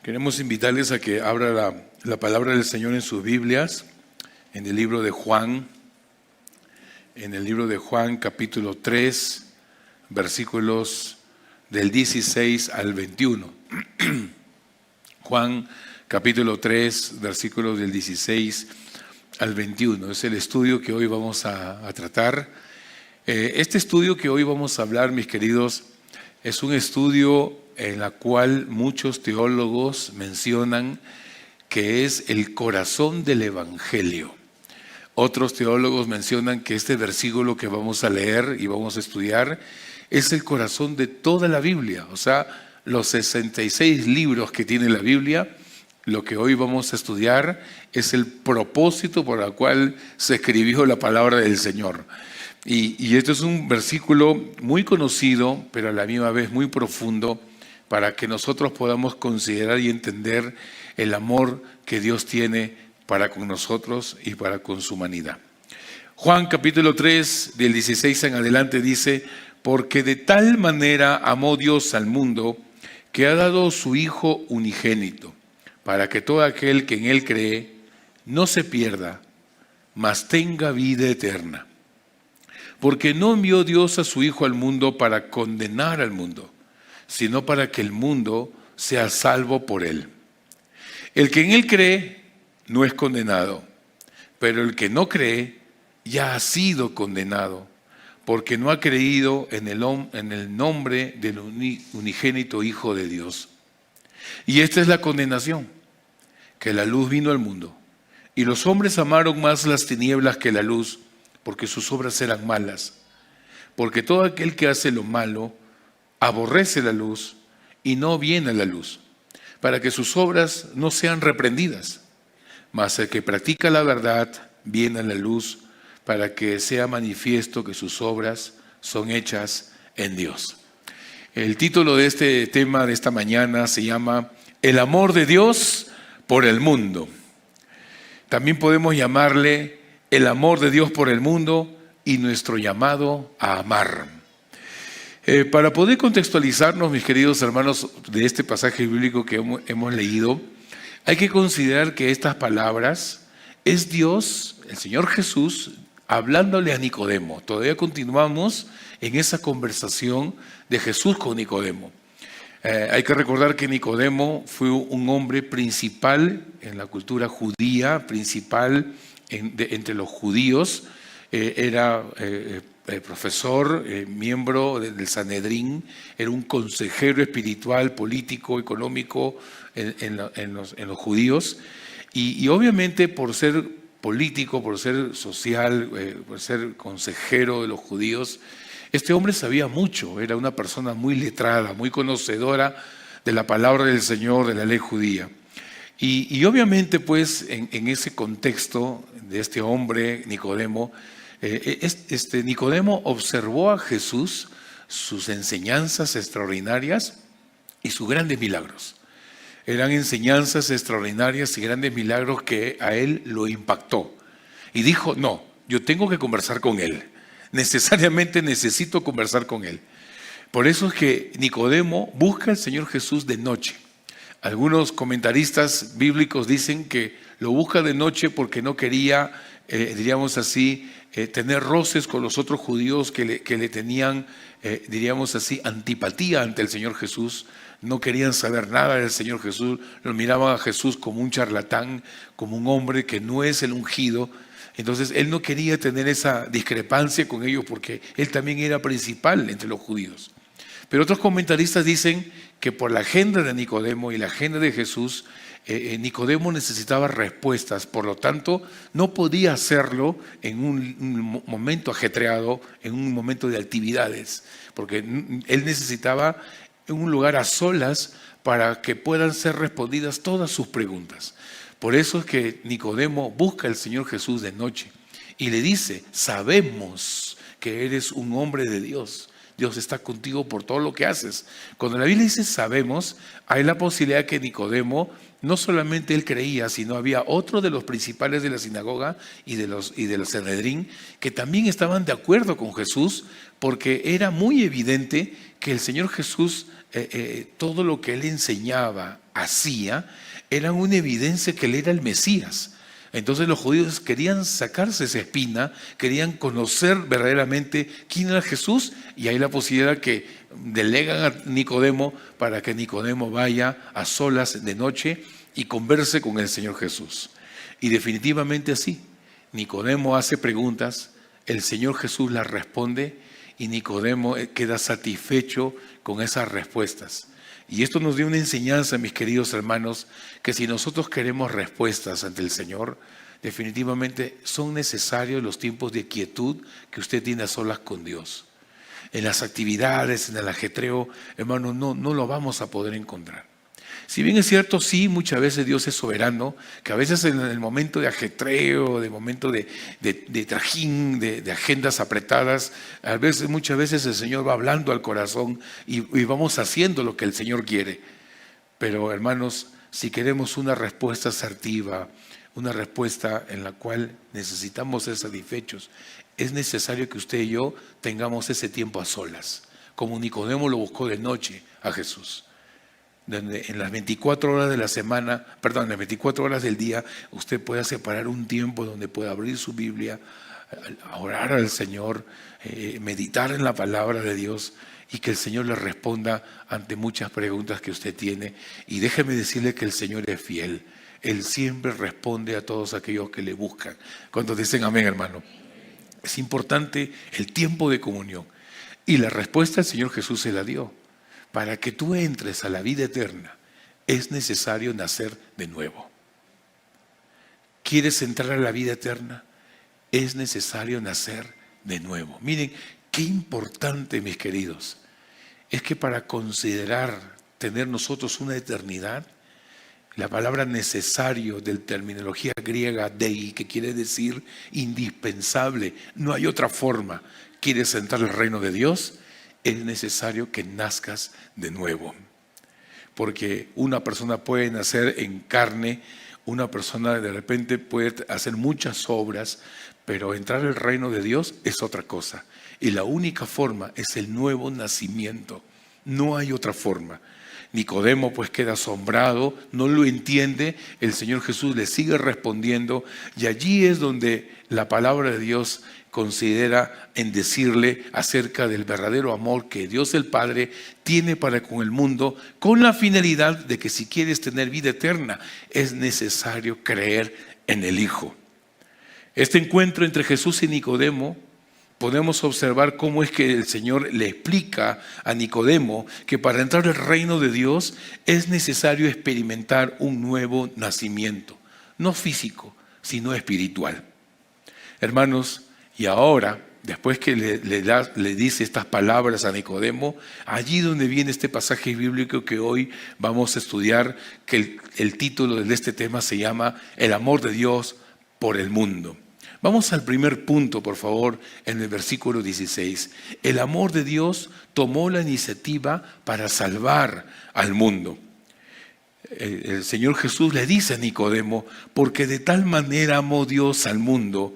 Queremos invitarles a que abra la palabra del Señor en sus Biblias, en el libro de Juan, capítulo 3, versículos del 16 al 21. Juan, capítulo 3, versículos del 16 al 21. Es el estudio que hoy vamos a tratar. Este estudio que hoy vamos a hablar, mis queridos, es un estudio en la cual muchos teólogos mencionan que es el corazón del Evangelio. Otros teólogos mencionan que este versículo que vamos a leer y vamos a estudiar es el corazón de toda la Biblia. O sea, los 66 libros que tiene la Biblia, lo que hoy vamos a estudiar es el propósito por el cual se escribió la palabra del Señor. Y este es un versículo muy conocido, pero a la misma vez muy profundo, para que nosotros podamos considerar y entender el amor que Dios tiene para con nosotros y para con su humanidad. Juan capítulo 3, del 16 en adelante dice: porque de tal manera amó Dios al mundo, que ha dado su Hijo unigénito, para que todo aquel que en Él cree no se pierda, mas tenga vida eterna. Porque no envió Dios a su Hijo al mundo para condenar al mundo, sino para que el mundo sea salvo por Él. El que en Él cree no es condenado, pero el que no cree ya ha sido condenado, porque no ha creído en el nombre del unigénito Hijo de Dios. Y esta es la condenación, que la luz vino al mundo, y los hombres amaron más las tinieblas que la luz, porque sus obras eran malas. Porque todo aquel que hace lo malo aborrece la luz y no viene a la luz, para que sus obras no sean reprendidas. Mas el que practica la verdad viene a la luz, para que sea manifiesto que sus obras son hechas en Dios. El título de este tema de esta mañana se llama El amor de Dios por el mundo. También podemos llamarle el amor de Dios por el mundo y nuestro llamado a amar. Para poder contextualizarnos, mis queridos hermanos, de este pasaje bíblico que hemos leído, hay que considerar que estas palabras es Dios, el Señor Jesús, hablándole a Nicodemo. Todavía continuamos en esa conversación de Jesús con Nicodemo. Hay que recordar que Nicodemo fue un hombre principal en la cultura judía, principal entre los judíos. Era profesor, miembro del Sanedrín, era un consejero espiritual, político, económico en los judíos. Y obviamente por ser político, por ser social, por ser consejero de los judíos, este hombre sabía mucho, era una persona muy letrada, muy conocedora de la palabra del Señor, de la ley judía. Y obviamente pues en ese contexto de este hombre, Nicodemo, Nicodemo observó a Jesús, sus enseñanzas extraordinarias y sus grandes milagros. Eran enseñanzas extraordinarias y grandes milagros que a él lo impactó. Y dijo, no, yo tengo que conversar con él. Necesariamente necesito conversar con él. Por eso es que Nicodemo busca al Señor Jesús de noche. Algunos comentaristas bíblicos dicen que lo busca de noche porque no quería, diríamos así, tener roces con los otros judíos que le tenían, diríamos así, antipatía ante el Señor Jesús. No querían saber nada del Señor Jesús, lo miraban a Jesús como un charlatán, como un hombre que no es el ungido. Entonces él no quería tener esa discrepancia con ellos porque él también era principal entre los judíos. Pero otros comentaristas dicen que por la agenda de Nicodemo y la agenda de Jesús, Nicodemo necesitaba respuestas, por lo tanto no podía hacerlo en un momento ajetreado, en un momento de actividades, porque él necesitaba un lugar a solas para que puedan ser respondidas todas sus preguntas. Por eso es que Nicodemo busca al Señor Jesús de noche y le dice, sabemos que eres un hombre de Dios. Dios está contigo por todo lo que haces. Cuando la Biblia dice sabemos, hay la posibilidad que Nicodemo, no solamente él creía, sino había otro de los principales de la sinagoga y de los Sanedrín que también estaban de acuerdo con Jesús, porque era muy evidente que el Señor Jesús, todo lo que él enseñaba, hacía, era una evidencia que él era el Mesías. Entonces los judíos querían sacarse esa espina, querían conocer verdaderamente quién era Jesús, y hay la posibilidad que delegan a Nicodemo para que Nicodemo vaya a solas de noche y converse con el Señor Jesús. Y definitivamente así, Nicodemo hace preguntas, el Señor Jesús las responde y Nicodemo queda satisfecho con esas respuestas. Y esto nos dio una enseñanza, mis queridos hermanos, que si nosotros queremos respuestas ante el Señor, definitivamente son necesarios los tiempos de quietud que usted tiene a solas con Dios. En las actividades, en el ajetreo, hermano, no lo vamos a poder encontrar. Si bien es cierto, sí, muchas veces Dios es soberano, que a veces en el momento de ajetreo, de momento de trajín, de agendas apretadas, muchas veces el Señor va hablando al corazón y vamos haciendo lo que el Señor quiere. Pero hermanos, si queremos una respuesta asertiva, una respuesta en la cual necesitamos ser satisfechos, es necesario que usted y yo tengamos ese tiempo a solas, como Nicodemo lo buscó de noche a Jesús. Donde en las 24 horas de la semana, en las 24 horas del día, usted pueda separar un tiempo donde pueda abrir su Biblia, orar al Señor, meditar en la palabra de Dios y que el Señor le responda ante muchas preguntas que usted tiene. Y déjeme decirle que el Señor es fiel. Él siempre responde a todos aquellos que le buscan. ¿Cuántos dicen amén, hermano? Es importante el tiempo de comunión. Y la respuesta el Señor Jesús se la dio. Para que tú entres a la vida eterna, es necesario nacer de nuevo. ¿Quieres entrar a la vida eterna? Es necesario nacer de nuevo. Miren, qué importante, mis queridos, es que para considerar tener nosotros una eternidad, la palabra necesario de terminología griega dei, que quiere decir indispensable, no hay otra forma. ¿Quieres entrar al reino de Dios? Es necesario que nazcas de nuevo. Porque una persona puede nacer en carne, una persona de repente puede hacer muchas obras, pero entrar al reino de Dios es otra cosa. Y la única forma es el nuevo nacimiento. No hay otra forma. Nicodemo pues queda asombrado, no lo entiende, el Señor Jesús le sigue respondiendo y allí es donde la palabra de Dios considera en decirle acerca del verdadero amor que Dios el Padre tiene para con el mundo, con la finalidad de que si quieres tener vida eterna es necesario creer en el Hijo. Este encuentro entre Jesús y Nicodemo, podemos observar cómo es que el Señor le explica a Nicodemo que para entrar al reino de Dios es necesario experimentar un nuevo nacimiento, no físico, sino espiritual. Hermanos, y ahora, después que le dice estas palabras a Nicodemo, allí donde viene este pasaje bíblico que hoy vamos a estudiar, que el título de este tema se llama El amor de Dios por el mundo. Vamos al primer punto, por favor, en el versículo 16. El amor de Dios tomó la iniciativa para salvar al mundo. El Señor Jesús le dice a Nicodemo, porque de tal manera amó Dios al mundo,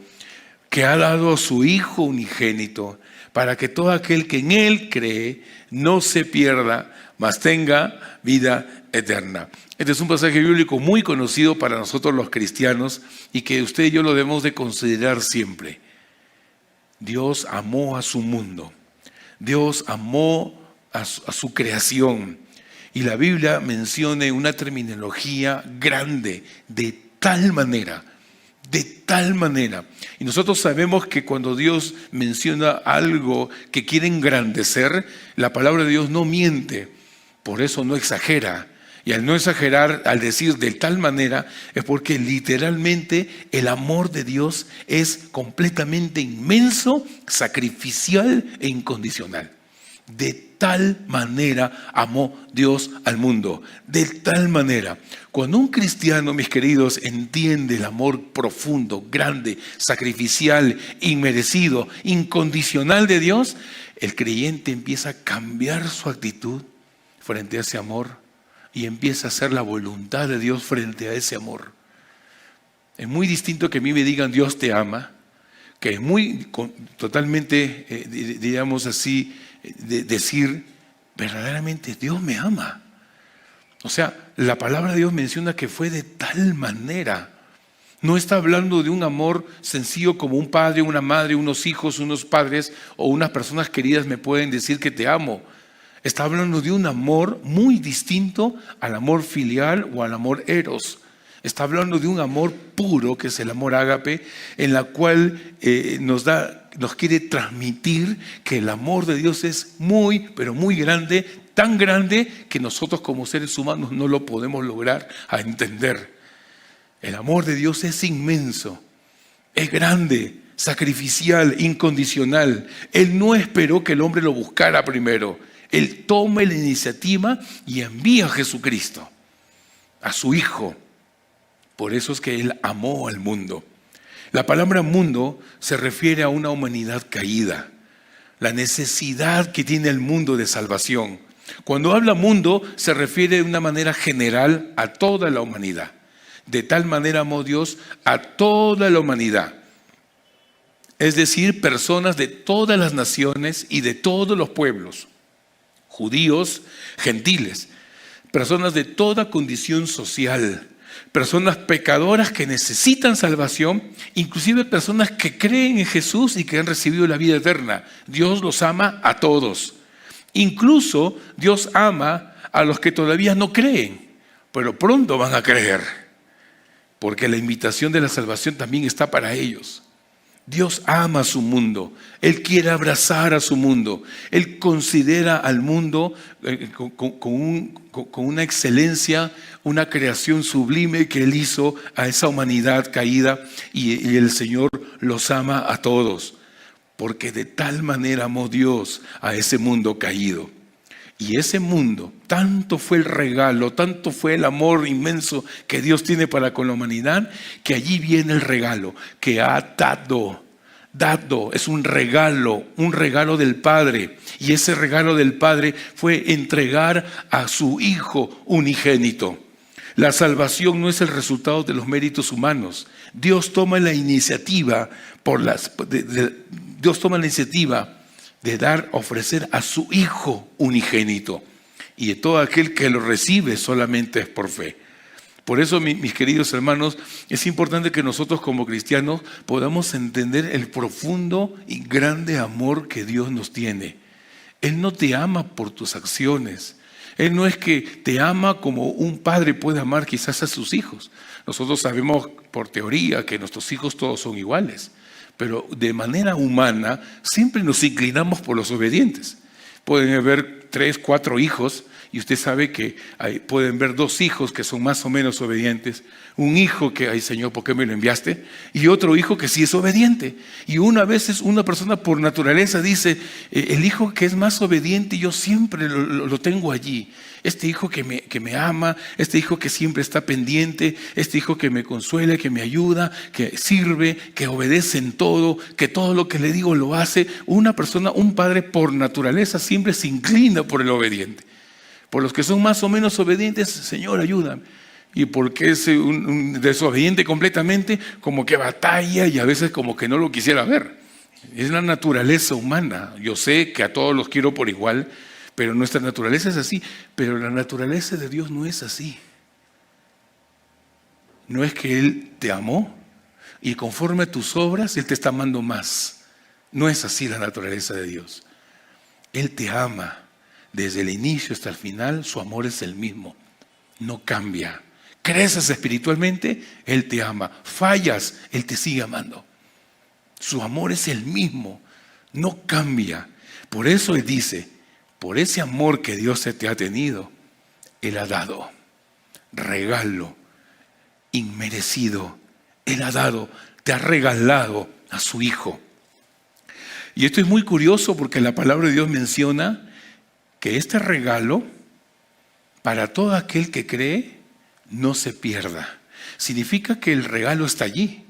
que ha dado a su Hijo unigénito, para que todo aquel que en Él cree no se pierda, mas tenga vida eterna. Este es un pasaje bíblico muy conocido para nosotros los cristianos y que usted y yo lo debemos de considerar siempre. Dios amó a su mundo, Dios amó a su creación, y la Biblia menciona una terminología grande, de tal manera. Y nosotros sabemos que cuando Dios menciona algo que quiere engrandecer, la palabra de Dios no miente, por eso no exagera. Y al no exagerar, al decir de tal manera, es porque literalmente el amor de Dios es completamente inmenso, sacrificial e incondicional. De tal manera amó Dios al mundo, de tal manera. Cuando un cristiano, mis queridos, entiende el amor profundo, grande, sacrificial, inmerecido, incondicional de Dios, el creyente empieza a cambiar su actitud frente a ese amor y empieza a hacer la voluntad de Dios frente a ese amor. Es muy distinto que a mí me digan Dios te ama, que es muy totalmente, diríamos así, decir verdaderamente Dios me ama. O sea, la palabra de Dios menciona que fue de tal manera. No está hablando de un amor sencillo como un padre, una madre, unos hijos, unos padres o unas personas queridas me pueden decir que te amo. Está hablando de un amor muy distinto al amor filial o al amor eros. Está hablando de un amor puro, que es el amor ágape, en la cual nos quiere transmitir que el amor de Dios es muy, pero muy grande, tan grande que nosotros como seres humanos no lo podemos lograr a entender. El amor de Dios es inmenso, es grande, sacrificial, incondicional. Él no esperó que el hombre lo buscara primero. Él toma la iniciativa y envía a Jesucristo, a su Hijo. Por eso es que Él amó al mundo. La palabra mundo se refiere a una humanidad caída, la necesidad que tiene el mundo de salvación. Cuando habla mundo, se refiere de una manera general a toda la humanidad. De tal manera amó Dios a toda la humanidad. Es decir, personas de todas las naciones y de todos los pueblos, judíos, gentiles, personas de toda condición social, personas pecadoras que necesitan salvación, inclusive personas que creen en Jesús y que han recibido la vida eterna. Dios los ama a todos. Incluso Dios ama a los que todavía no creen, pero pronto van a creer, porque la invitación de la salvación también está para ellos. Dios ama a su mundo, Él quiere abrazar a su mundo, Él considera al mundo con una excelencia, una creación sublime que Él hizo a esa humanidad caída, y el Señor los ama a todos, porque de tal manera amó Dios a ese mundo caído. Y ese mundo, tanto fue el regalo, tanto fue el amor inmenso que Dios tiene para con la humanidad, que allí viene el regalo, que ha dado, es un regalo del Padre. Y ese regalo del Padre fue entregar a su Hijo unigénito. La salvación no es el resultado de los méritos humanos. Dios toma la iniciativa de ofrecer a su Hijo unigénito, y de todo aquel que lo recibe solamente es por fe. Por eso, mis queridos hermanos, es importante que nosotros como cristianos podamos entender el profundo y grande amor que Dios nos tiene. Él no te ama por tus acciones. Él no es que te ama como un padre puede amar quizás a sus hijos. Nosotros sabemos por teoría que nuestros hijos todos son iguales, pero de manera humana siempre nos inclinamos por los obedientes. Pueden haber 3, 4 hijos y usted sabe que pueden ver 2 hijos que son más o menos obedientes, un hijo que, ay Señor, ¿por qué me lo enviaste? Y otro hijo que sí es obediente. Y una vez una persona por naturaleza dice, el hijo que es más obediente yo siempre lo tengo allí. Este hijo que me ama, este hijo que siempre está pendiente, este hijo que me consuela, que me ayuda, que sirve, que obedece en todo, que todo lo que le digo lo hace. Una persona, un padre por naturaleza siempre se inclina por el obediente. Por los que son más o menos obedientes, Señor, ayúdame. Y porque es un desobediente completamente, como que batalla y a veces como que no lo quisiera ver. Es la naturaleza humana. Yo sé que a todos los quiero por igual, pero nuestra naturaleza es así. Pero la naturaleza de Dios no es así. No es que Él te amó y conforme a tus obras Él te está amando más. No es así la naturaleza de Dios. Él te ama. Desde el inicio hasta el final, su amor es el mismo. No cambia. Creces espiritualmente, Él te ama. Fallas, Él te sigue amando. Su amor es el mismo. No cambia. Por eso Él dice, por ese amor que Dios te ha tenido, Él ha dado regalo inmerecido. Él ha dado, te ha regalado a su Hijo. Y esto es muy curioso porque la palabra de Dios menciona que este regalo, para todo aquel que cree, no se pierda. Significa que el regalo está allí.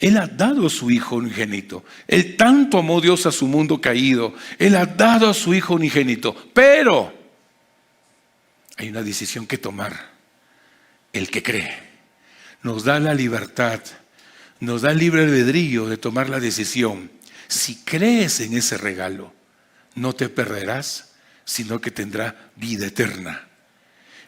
Él ha dado a su Hijo unigénito. Él tanto amó Dios a su mundo caído. Él ha dado a su Hijo unigénito. Pero hay una decisión que tomar. El que cree nos da la libertad, nos da el libre albedrío de tomar la decisión. Si crees en ese regalo, no te perderás, sino que tendrás vida eterna.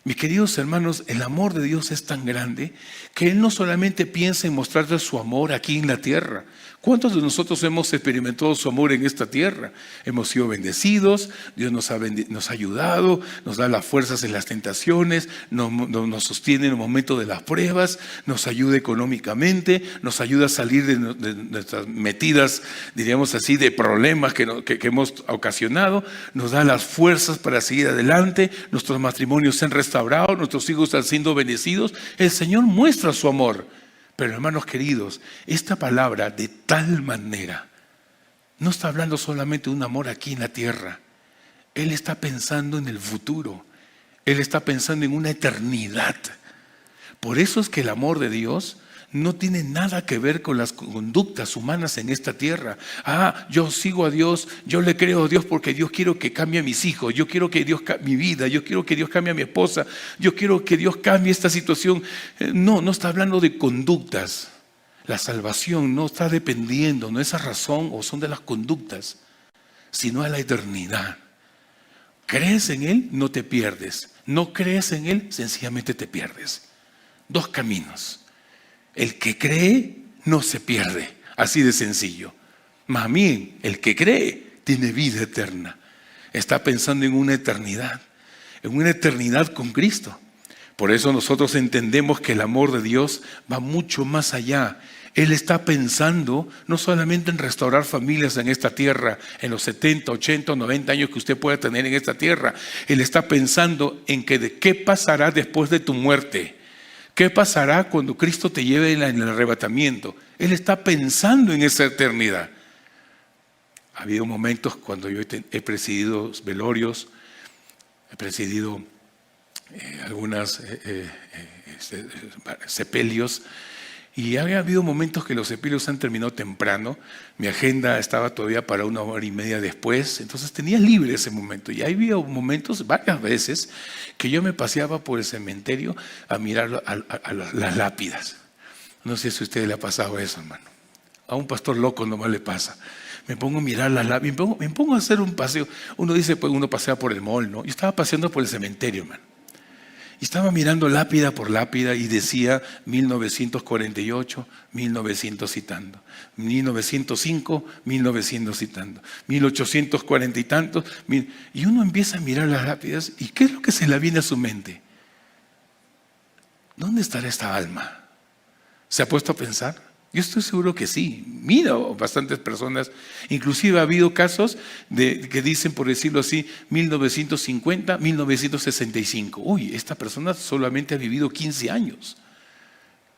Mis queridos hermanos, el amor de Dios es tan grande que Él no solamente piensa en mostrarte su amor aquí en la tierra. ¿Cuántos de nosotros hemos experimentado su amor en esta tierra? Hemos sido bendecidos, Dios nos ha ayudado, nos da las fuerzas en las tentaciones, nos sostiene en el momento de las pruebas, nos ayuda económicamente, nos ayuda a salir de nuestras metidas, diríamos así, de problemas que hemos ocasionado, nos da las fuerzas para seguir adelante, nuestros matrimonios se han restaurado, nuestros hijos están siendo bendecidos. El Señor muestra su amor. Pero hermanos queridos, esta palabra de tal manera no está hablando solamente de un amor aquí en la tierra. Él está pensando en el futuro. Él está pensando en una eternidad. Por eso es que el amor de Dios no tiene nada que ver con las conductas humanas en esta tierra. Yo sigo a Dios, yo le creo a Dios porque Dios quiero que cambie a mis hijos, yo quiero que Dios cambie mi vida, yo quiero que Dios cambie a mi esposa, yo quiero que Dios cambie esta situación. No está hablando de conductas. La salvación no está dependiendo, no es a razón o son de las conductas, sino a la eternidad. ¿Crees en Él? No te pierdes. ¿No crees en Él? Sencillamente te pierdes. Dos caminos. El que cree no se pierde, así de sencillo. Más bien, el que cree tiene vida eterna. Está pensando en una eternidad con Cristo. Por eso nosotros entendemos que el amor de Dios va mucho más allá. Él está pensando no solamente en restaurar familias en esta tierra, en los 70, 80, 90 años que usted pueda tener en esta tierra. Él está pensando en qué pasará después de tu muerte. ¿Qué pasará cuando Cristo te lleve en el arrebatamiento? Él está pensando en esa eternidad. Ha habido momentos cuando yo he presidido velorios, he presidido algunas sepelios, y ha habido momentos que los sepelios han terminado temprano. Mi agenda estaba todavía para 1 hora y media después, entonces tenía libre ese momento. Y había momentos, varias veces, que yo me paseaba por el cementerio a mirar a las lápidas. No sé si a usted le ha pasado eso, hermano. A un pastor loco nomás le pasa. Me pongo a mirar las lápidas, me pongo a hacer un paseo. Uno dice, pues uno pasea por el mall, ¿no? Yo estaba paseando por el cementerio, hermano. Y estaba mirando lápida por lápida y decía 1948, 1900 citando, 1905, 1900 citando, 1840 y tantos. Y uno empieza a mirar las lápidas y ¿qué es lo que se le viene a su mente? ¿Dónde estará esta alma? ¿Se ha puesto a pensar? Yo estoy seguro que sí. Mira, bastantes personas, inclusive ha habido casos que dicen, por decirlo así, 1950, 1965. Uy, esta persona solamente ha vivido 15 años.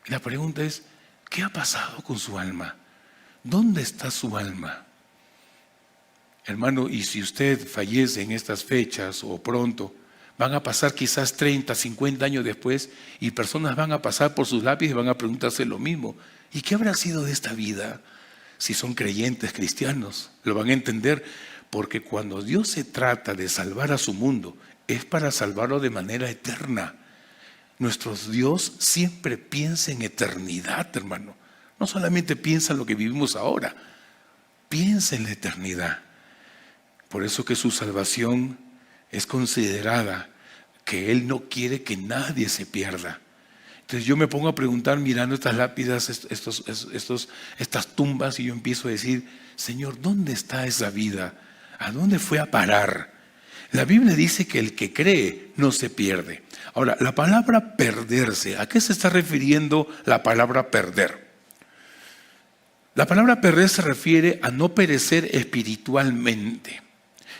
Y la pregunta es, ¿qué ha pasado con su alma? ¿Dónde está su alma? Hermano, y si usted fallece en estas fechas o pronto, van a pasar quizás 30, 50 años después y personas van a pasar por sus lápices y van a preguntarse lo mismo. ¿Y qué habrá sido de esta vida? Si son creyentes cristianos, lo van a entender, porque cuando Dios se trata de salvar a su mundo, es para salvarlo de manera eterna. Nuestro Dios siempre piensa en eternidad, hermano. No solamente piensa en lo que vivimos ahora, piensa en la eternidad. Por eso que su salvación es considerada, que Él no quiere que nadie se pierda. Entonces yo me pongo a preguntar mirando estas lápidas, estas tumbas, y yo empiezo a decir, Señor, ¿dónde está esa vida? ¿A dónde fue a parar? La Biblia dice que el que cree no se pierde. Ahora, la palabra perderse, ¿a qué se está refiriendo la palabra perder? La palabra perder se refiere a no perecer espiritualmente.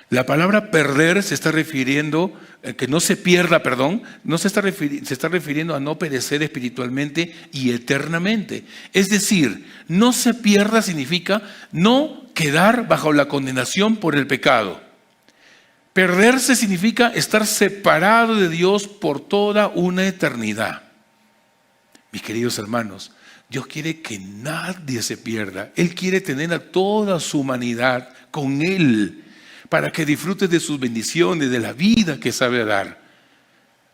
La palabra perder se está refiriendo, que no se pierda, no se está refiriendo a no perecer espiritualmente y eternamente. Es decir, no se pierda significa no quedar bajo la condenación por el pecado. Perderse significa estar separado de Dios por toda una eternidad. Mis queridos hermanos, Dios quiere que nadie se pierda. Él quiere tener a toda su humanidad con Él para que disfrute de sus bendiciones, de la vida que sabe dar.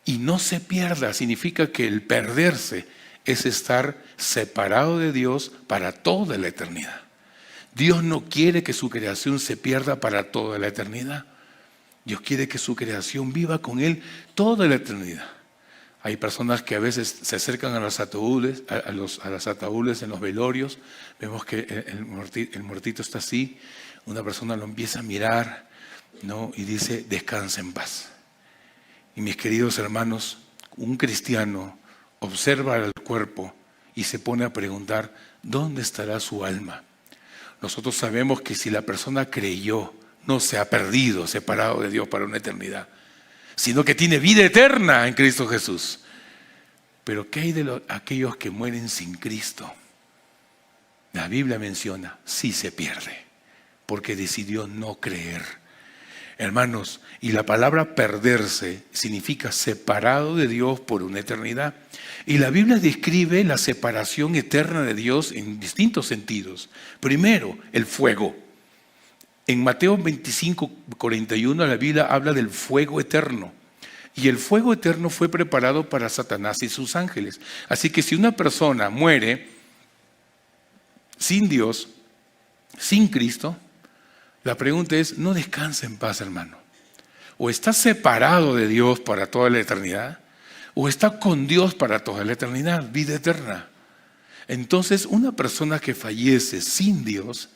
Y no se pierda significa que el perderse es estar separado de Dios para toda la eternidad. Dios no quiere que su creación se pierda para toda la eternidad. Dios quiere que su creación viva con Él toda la eternidad. Hay personas que a veces se acercan a los ataúdes, a los ataúdes en los velorios. Vemos que el muertito está así. Una persona lo empieza a mirar, ¿no? Y dice, descansa en paz. Y mis queridos hermanos, un cristiano observa el cuerpo y se pone a preguntar, ¿dónde estará su alma? Nosotros sabemos que si la persona creyó, no se ha perdido, separado de Dios para una eternidad, sino que tiene vida eterna en Cristo Jesús. Pero ¿qué hay de aquellos que mueren sin Cristo? La Biblia menciona, sí se pierde, porque decidió no creer. Hermanos, y la palabra perderse significa separado de Dios por una eternidad. Y la Biblia describe la separación eterna de Dios en distintos sentidos. Primero, el fuego. En Mateo 25:41 la Biblia habla del fuego eterno. Y el fuego eterno fue preparado para Satanás y sus ángeles. Así que si una persona muere sin Dios, sin Cristo, la pregunta es, no descansa en paz, hermano. O está separado de Dios para toda la eternidad, o está con Dios para toda la eternidad, vida eterna. Entonces, una persona que fallece sin Dios,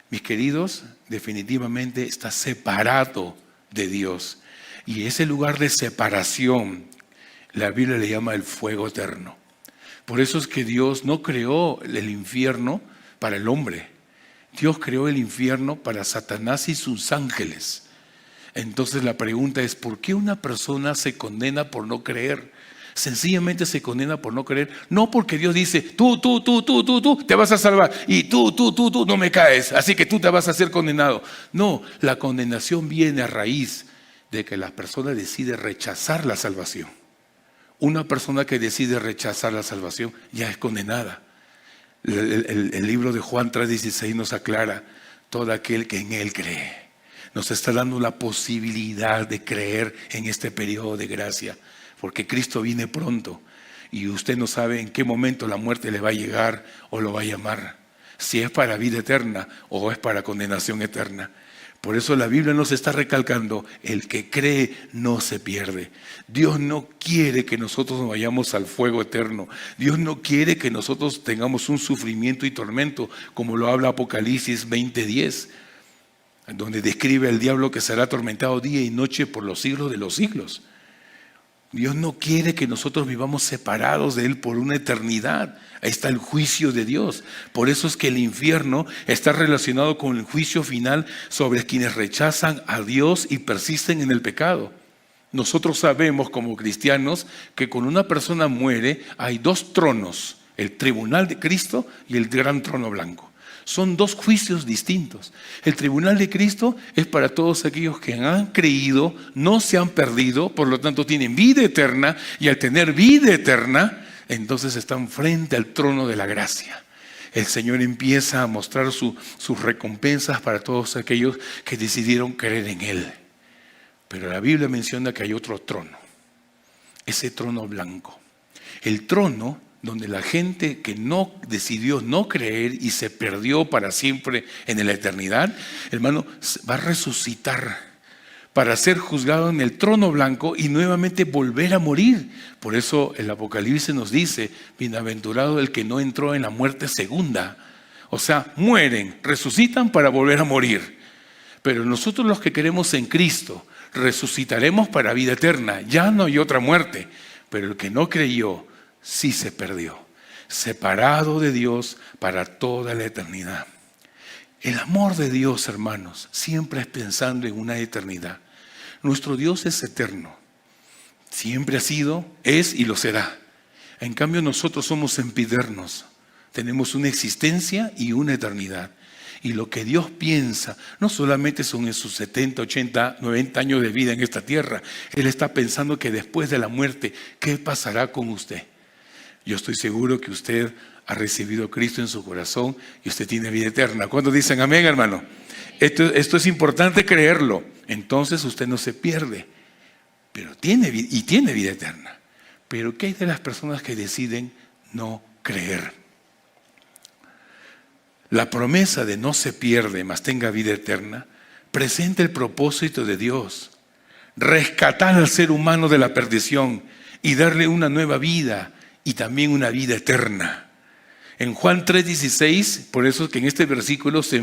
mis queridos, definitivamente está separado de Dios. Y ese lugar de separación, la Biblia le llama el fuego eterno. Por eso es que Dios no creó el infierno para el hombre. Dios creó el infierno para Satanás y sus ángeles. Entonces la pregunta es, ¿por qué una persona se condena por no creer? Sencillamente se condena por no creer. No porque Dios dice, tú te vas a salvar y tú no me caes, así que tú te vas a ser condenado. No, la condenación viene a raíz de que la persona decide rechazar la salvación. Una persona que decide rechazar la salvación ya es condenada. El libro de Juan 3:16 nos aclara, todo aquel que en Él cree. Nos está dando la posibilidad de creer en este periodo de gracia, porque Cristo viene pronto y usted no sabe en qué momento la muerte le va a llegar o lo va a llamar, si es para vida eterna o es para condenación eterna. Por eso la Biblia nos está recalcando, el que cree no se pierde. Dios no quiere que nosotros nos vayamos al fuego eterno. Dios no quiere que nosotros tengamos un sufrimiento y tormento, como lo habla Apocalipsis 20:10, donde describe al diablo que será atormentado día y noche por los siglos de los siglos. Dios no quiere que nosotros vivamos separados de Él por una eternidad. Ahí está el juicio de Dios. Por eso es que el infierno está relacionado con el juicio final sobre quienes rechazan a Dios y persisten en el pecado. Nosotros sabemos como cristianos que cuando una persona muere hay dos tronos, el tribunal de Cristo y el gran trono blanco. Son dos juicios distintos. El tribunal de Cristo es para todos aquellos que han creído, no se han perdido, por lo tanto tienen vida eterna, y al tener vida eterna, entonces están frente al trono de la gracia. El Señor empieza a mostrar sus recompensas para todos aquellos que decidieron creer en Él. Pero la Biblia menciona que hay otro trono, ese trono blanco. El trono donde la gente que no decidió no creer y se perdió para siempre en la eternidad, hermano, va a resucitar para ser juzgado en el trono blanco y nuevamente volver a morir. Por eso el Apocalipsis nos dice, bienaventurado el que no entró en la muerte segunda. O sea, mueren, resucitan para volver a morir. Pero nosotros los que queremos en Cristo, resucitaremos para vida eterna. Ya no hay otra muerte. Pero el que no creyó, sí se perdió, separado de Dios para toda la eternidad. El amor de Dios, hermanos, siempre es pensando en una eternidad. Nuestro Dios es eterno, siempre ha sido, es y lo será. En cambio nosotros somos sempiternos, tenemos una existencia y una eternidad. Y lo que Dios piensa no solamente son en sus 70, 80, 90 años de vida en esta tierra. Él está pensando que después de la muerte, ¿qué pasará con usted? Yo estoy seguro que usted ha recibido a Cristo en su corazón y usted tiene vida eterna. ¿Cuántos dicen amén, hermano? Esto es importante creerlo. Entonces usted no se pierde, pero tiene vida eterna. Pero ¿qué hay de las personas que deciden no creer? La promesa de no se pierde, mas tenga vida eterna, presenta el propósito de Dios: rescatar al ser humano de la perdición y darle una nueva vida y también una vida eterna. En Juan 3:16, por eso es que en este versículo se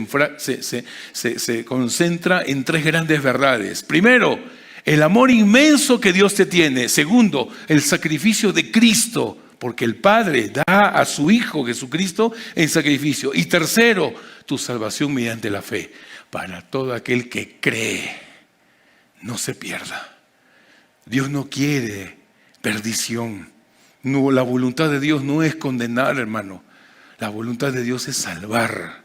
concentra en tres grandes verdades. Primero, el amor inmenso que Dios te tiene. Segundo, el sacrificio de Cristo, porque el Padre da a su Hijo Jesucristo en sacrificio. Y tercero, tu salvación mediante la fe, para todo aquel que cree, no se pierda. Dios no quiere perdición. No, la voluntad de Dios no es condenar, hermano. La voluntad de Dios es salvar.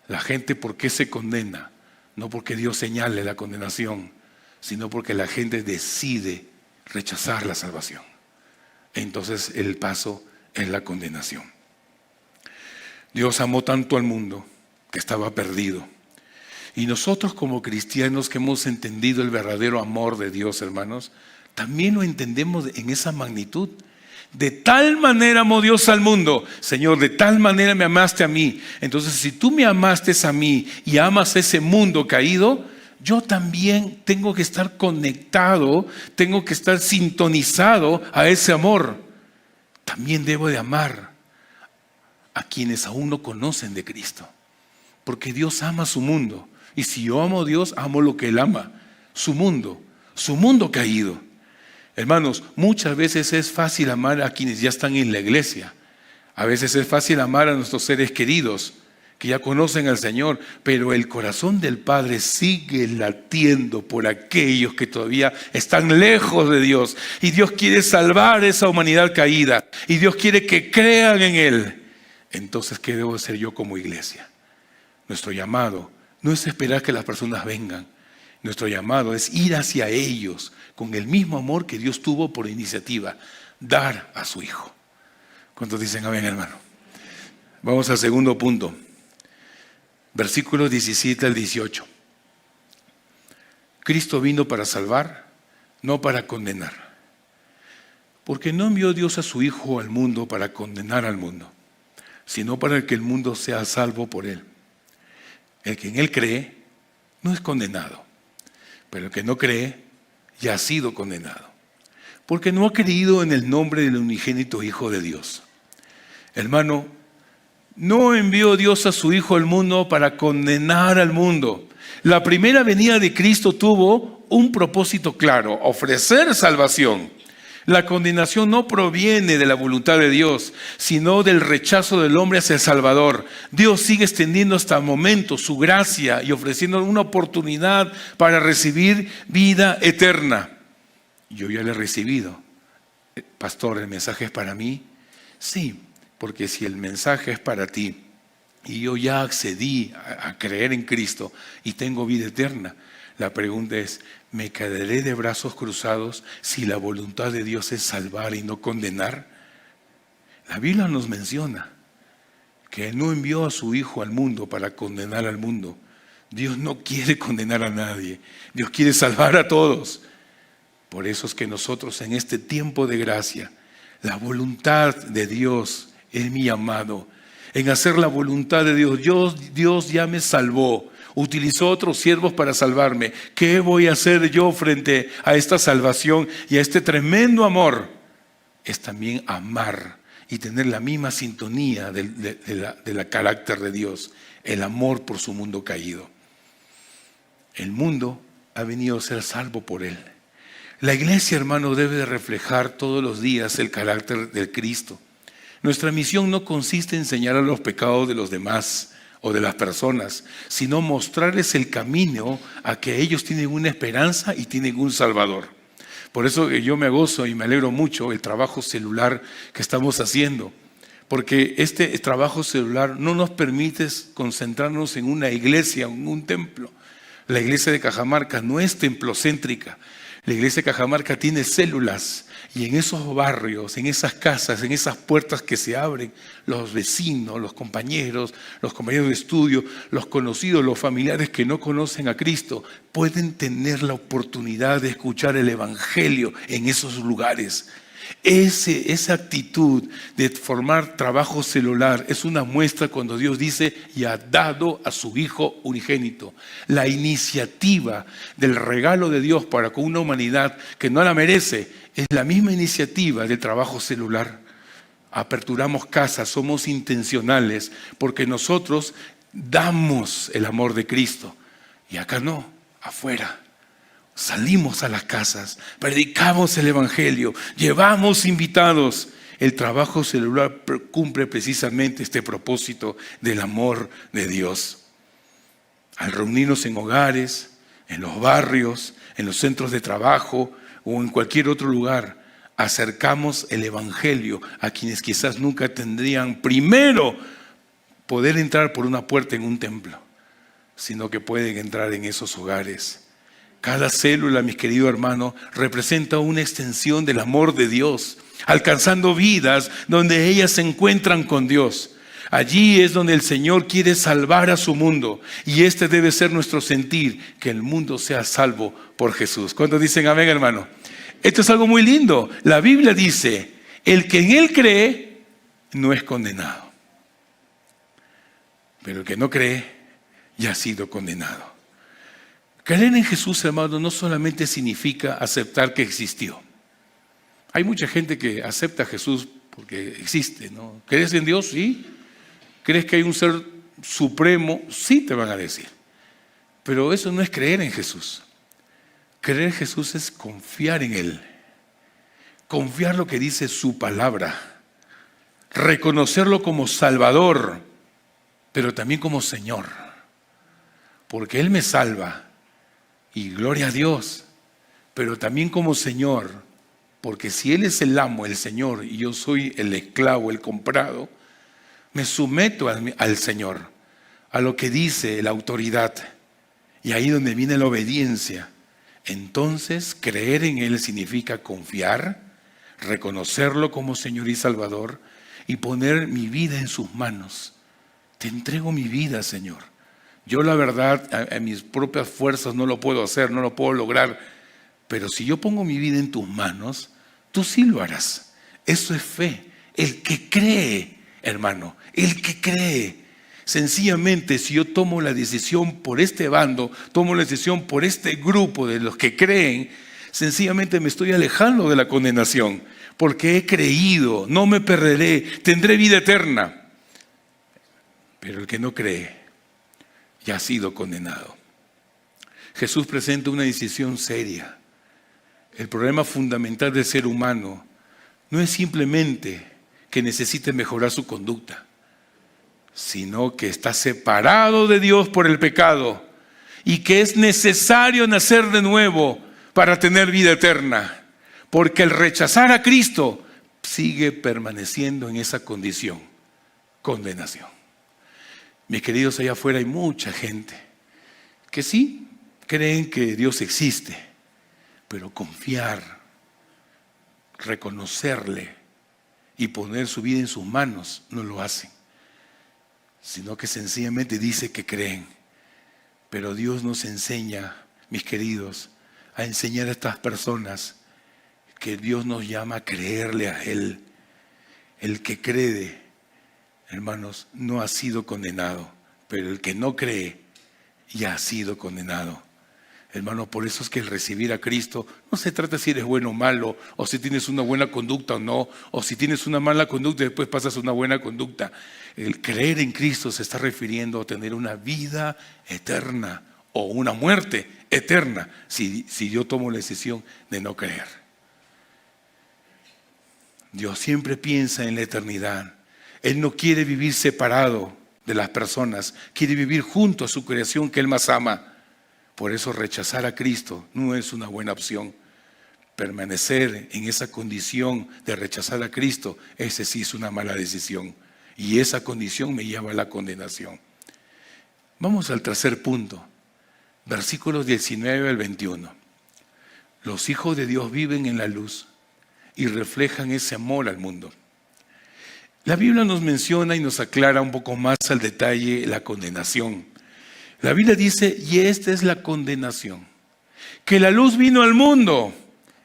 La gente, ¿por qué se condena? No porque Dios señale la condenación, sino porque la gente decide rechazar la salvación. Entonces el paso es la condenación. Dios amó tanto al mundo que estaba perdido. Y nosotros como cristianos que hemos entendido el verdadero amor de Dios, hermanos, también lo entendemos en esa magnitud. De tal manera amó Dios al mundo. Señor, de tal manera me amaste a mí. Entonces, si tú me amaste a mí y amas ese mundo caído, yo también tengo que estar conectado, tengo que estar sintonizado a ese amor. También debo de amar a quienes aún no conocen de Cristo. Porque Dios ama su mundo. Y si yo amo a Dios, amo lo que Él ama. Su mundo caído. Hermanos, muchas veces es fácil amar a quienes ya están en la iglesia. A veces es fácil amar a nuestros seres queridos que ya conocen al Señor, pero el corazón del Padre sigue latiendo por aquellos que todavía están lejos de Dios. Y Dios quiere salvar esa humanidad caída. Y Dios quiere que crean en Él. Entonces, ¿qué debo hacer yo como iglesia? Nuestro llamado no es esperar que las personas vengan. Nuestro llamado es ir hacia ellos con el mismo amor que Dios tuvo por iniciativa, dar a su Hijo. ¿Cuántos dicen amén, hermano? Vamos al segundo punto. Versículos 17 al 18. Cristo vino para salvar, no para condenar. Porque no envió Dios a su Hijo al mundo para condenar al mundo, sino para que el mundo sea salvo por Él. El que en Él cree no es condenado, pero el que no cree ya ha sido condenado, porque no ha creído en el nombre del unigénito Hijo de Dios. Hermano, no envió Dios a su Hijo al mundo para condenar al mundo. La primera venida de Cristo tuvo un propósito claro: ofrecer salvación. La condenación no proviene de la voluntad de Dios, sino del rechazo del hombre hacia el Salvador. Dios sigue extendiendo hasta el momento su gracia y ofreciendo una oportunidad para recibir vida eterna. Yo ya la he recibido. Pastor, ¿el mensaje es para mí? Sí, porque si el mensaje es para ti y yo ya accedí a creer en Cristo y tengo vida eterna, la pregunta es: ¿me quedaré de brazos cruzados si la voluntad de Dios es salvar y no condenar? La Biblia nos menciona que Él no envió a su Hijo al mundo para condenar al mundo. Dios no quiere condenar a nadie. Dios quiere salvar a todos. Por eso es que nosotros en este tiempo de gracia, la voluntad de Dios es mi llamado. En hacer la voluntad de Dios, Dios ya me salvó. Utilizó otros siervos para salvarme. ¿Qué voy a hacer yo frente a esta salvación y a este tremendo amor? Es también amar y tener la misma sintonía del carácter de Dios, el amor por su mundo caído. El mundo ha venido a ser salvo por Él. La iglesia, hermano, debe de reflejar todos los días el carácter de Cristo. Nuestra misión no consiste en señalar los pecados de los demás o de las personas, sino mostrarles el camino a que ellos tienen una esperanza y tienen un Salvador. Por eso yo me gozo y me alegro mucho el trabajo celular que estamos haciendo, porque este trabajo celular no nos permite concentrarnos en una iglesia, en un templo. La iglesia de Cajamarca no es templocéntrica. La iglesia de Cajamarca tiene células y en esos barrios, en esas casas, en esas puertas que se abren, los vecinos, los compañeros de estudio, los conocidos, los familiares que no conocen a Cristo, pueden tener la oportunidad de escuchar el Evangelio en esos lugares. Esa actitud de formar trabajo celular es una muestra cuando Dios dice y ha dado a su Hijo unigénito. La iniciativa del regalo de Dios para con una humanidad que no la merece es la misma iniciativa del trabajo celular. Aperturamos casas, somos intencionales porque nosotros damos el amor de Cristo y acá no, afuera. Salimos a las casas, predicamos el Evangelio, llevamos invitados. El trabajo celular cumple precisamente este propósito del amor de Dios. Al reunirnos en hogares, en los barrios, en los centros de trabajo o en cualquier otro lugar, acercamos el Evangelio a quienes quizás nunca tendrían primero poder entrar por una puerta en un templo, sino que pueden entrar en esos hogares. Cada célula, mis queridos hermanos, representa una extensión del amor de Dios, alcanzando vidas donde ellas se encuentran con Dios. Allí es donde el Señor quiere salvar a su mundo y este debe ser nuestro sentir, que el mundo sea salvo por Jesús. ¿Cuántos dicen amén, hermano? Esto es algo muy lindo. La Biblia dice, el que en Él cree no es condenado, pero el que no cree ya ha sido condenado. Creer en Jesús, hermano, no solamente significa aceptar que existió. Hay mucha gente que acepta a Jesús porque existe, ¿no? ¿Crees en Dios? Sí. ¿Crees que hay un ser supremo? Sí, te van a decir. Pero eso no es creer en Jesús. Creer en Jesús es confiar en Él. Confiar lo que dice su palabra. Reconocerlo como Salvador, pero también como Señor. Porque Él me salva. Y gloria a Dios, pero también como Señor, porque si Él es el amo, el Señor, y yo soy el esclavo, el comprado, me someto al Señor, a lo que dice la autoridad, y ahí donde viene la obediencia. Entonces, creer en Él significa confiar, reconocerlo como Señor y Salvador, y poner mi vida en sus manos. Te entrego mi vida, Señor. Yo la verdad, a mis propias fuerzas no lo puedo hacer, no lo puedo lograr. Pero si yo pongo mi vida en tus manos, tú sí lo harás. Eso es fe. El que cree, hermano, el que cree. Sencillamente, si yo tomo la decisión por este bando, tomo la decisión por este grupo de los que creen, sencillamente me estoy alejando de la condenación. Porque he creído, no me perderé, tendré vida eterna. Pero el que no cree, ya ha sido condenado. Jesús presenta una decisión seria. El problema fundamental del ser humano no es simplemente que necesite mejorar su conducta, sino que está separado de Dios por el pecado y que es necesario nacer de nuevo para tener vida eterna. Porque el rechazar a Cristo sigue permaneciendo en esa condición, condenación. Mis queridos, allá afuera hay mucha gente que sí creen que Dios existe, pero confiar, reconocerle y poner su vida en sus manos no lo hacen, sino que sencillamente dice que creen. Pero Dios nos enseña, mis queridos, a enseñar a estas personas que Dios nos llama a creerle a Él. El que cree, hermanos, no ha sido condenado, pero el que no cree ya ha sido condenado. Hermano, por eso es que el recibir a Cristo no se trata si eres bueno o malo, o si tienes una buena conducta o no, o si tienes una mala conducta y después pasas a una buena conducta. El creer en Cristo se está refiriendo a tener una vida eterna o una muerte eterna si yo tomo la decisión de no creer. Dios siempre piensa en la eternidad. Él no quiere vivir separado de las personas, quiere vivir junto a su creación que Él más ama. Por eso rechazar a Cristo no es una buena opción. Permanecer en esa condición de rechazar a Cristo, ese sí es una mala decisión. Y esa condición me lleva a la condenación. Vamos al tercer punto, versículos 19 al 21. Los hijos de Dios viven en la luz y reflejan ese amor al mundo. La Biblia nos menciona y nos aclara un poco más al detalle la condenación. La Biblia dice, y esta es la condenación, que la luz vino al mundo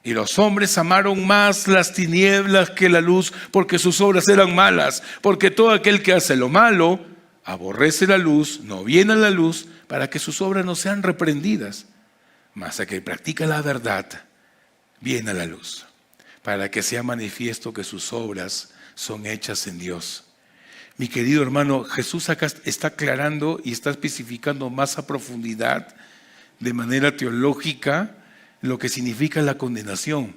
y los hombres amaron más las tinieblas que la luz porque sus obras eran malas. Porque todo aquel que hace lo malo aborrece la luz, no viene a la luz para que sus obras no sean reprendidas. Mas aquel que practica la verdad viene a la luz para que sea manifiesto que sus obras son hechas en Dios. Mi querido hermano, Jesús acá está aclarando y está especificando más a profundidad, de manera teológica, lo que significa la condenación.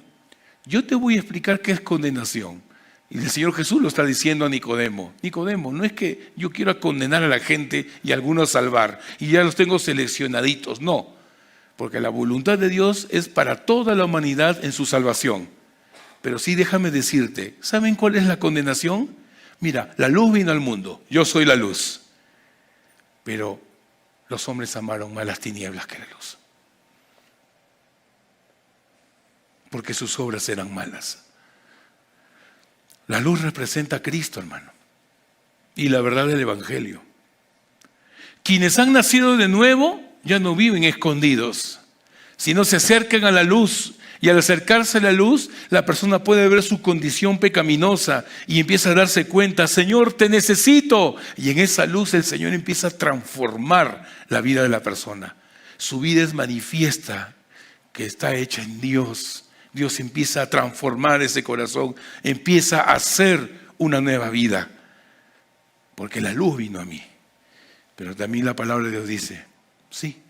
Yo te voy a explicar qué es condenación. Y el Señor Jesús lo está diciendo a Nicodemo. Nicodemo, no es que yo quiera condenar a la gente y a algunos salvar, y ya los tengo seleccionaditos, no. Porque la voluntad de Dios es para toda la humanidad en su salvación. Pero sí, déjame decirte, ¿saben cuál es la condenación? Mira, la luz vino al mundo, yo soy la luz. Pero los hombres amaron más las tinieblas que la luz. Porque sus obras eran malas. La luz representa a Cristo, hermano, y la verdad del Evangelio. Quienes han nacido de nuevo ya no viven escondidos, sino se acercan a la luz. Y al acercarse a la luz, la persona puede ver su condición pecaminosa y empieza a darse cuenta, Señor, te necesito. Y en esa luz el Señor empieza a transformar la vida de la persona. Su vida es manifiesta que está hecha en Dios. Dios empieza a transformar ese corazón, empieza a hacer una nueva vida. Porque la luz vino a mí. Pero también la palabra de Dios dice, sí,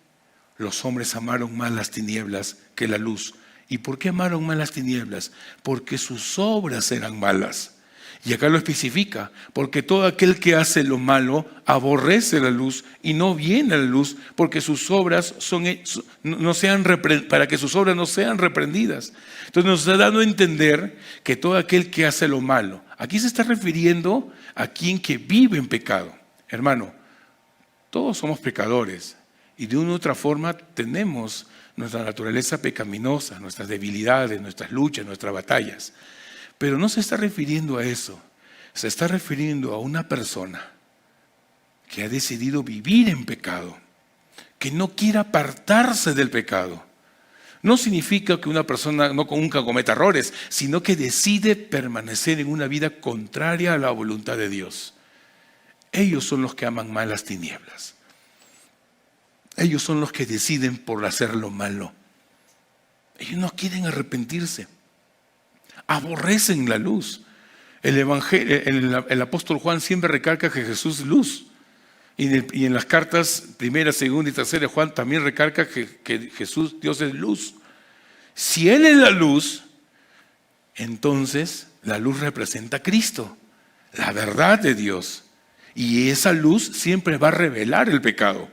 los hombres amaron más las tinieblas que la luz. ¿Y por qué amaron más las tinieblas? Porque sus obras eran malas. Y acá lo especifica, porque todo aquel que hace lo malo aborrece la luz y no viene a la luz, porque sus obras para que sus obras no sean reprendidas. Entonces nos está dando a entender que todo aquel que hace lo malo, aquí se está refiriendo a quien que vive en pecado. Hermano, todos somos pecadores y de una u otra forma tenemos nuestra naturaleza pecaminosa, nuestras debilidades, nuestras luchas, nuestras batallas. Pero no se está refiriendo a eso. Se está refiriendo a una persona que ha decidido vivir en pecado, que no quiere apartarse del pecado. No significa que una persona nunca cometa errores, sino que decide permanecer en una vida contraria a la voluntad de Dios. Ellos son los que aman más las tinieblas. Ellos son los que deciden por hacer lo malo. Ellos no quieren arrepentirse. Aborrecen la luz. El apóstol Juan siempre recalca que Jesús es luz. Y en las cartas primera, segunda y tercera, Juan también recalca que Jesús, Dios es luz. Si Él es la luz, entonces la luz representa a Cristo, la verdad de Dios. Y esa luz siempre va a revelar el pecado.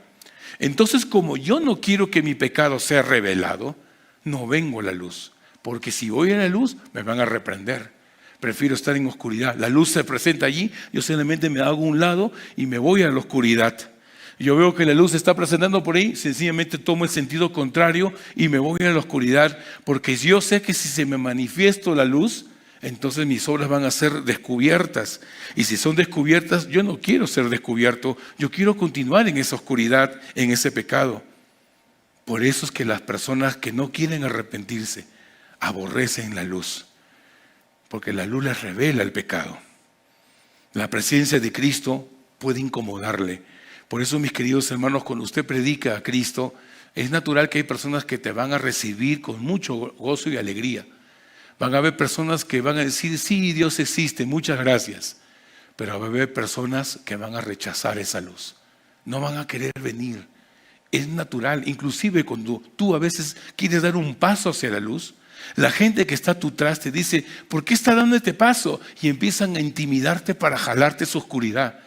Entonces, como yo no quiero que mi pecado sea revelado, no vengo a la luz. Porque si voy a la luz, me van a reprender. Prefiero estar en oscuridad. La luz se presenta allí, yo simplemente me hago a un lado y me voy a la oscuridad. Yo veo que la luz se está presentando por ahí, sencillamente tomo el sentido contrario y me voy a la oscuridad. Porque yo sé que si se me manifiesto la luz, entonces mis obras van a ser descubiertas. Y si son descubiertas, yo no quiero ser descubierto. Yo quiero continuar en esa oscuridad, en ese pecado. Por eso es que las personas que no quieren arrepentirse aborrecen la luz. Porque la luz les revela el pecado. La presencia de Cristo puede incomodarle. Por eso, mis queridos hermanos, cuando usted predica a Cristo, es natural que hay personas que te van a recibir con mucho gozo y alegría. Van a haber personas que van a decir, sí, Dios existe, muchas gracias. Pero va a haber personas que van a rechazar esa luz. No van a querer venir. Es natural, inclusive cuando tú a veces quieres dar un paso hacia la luz, la gente que está a tu traste dice, ¿por qué está dando este paso? Y empiezan a intimidarte para jalarte su oscuridad.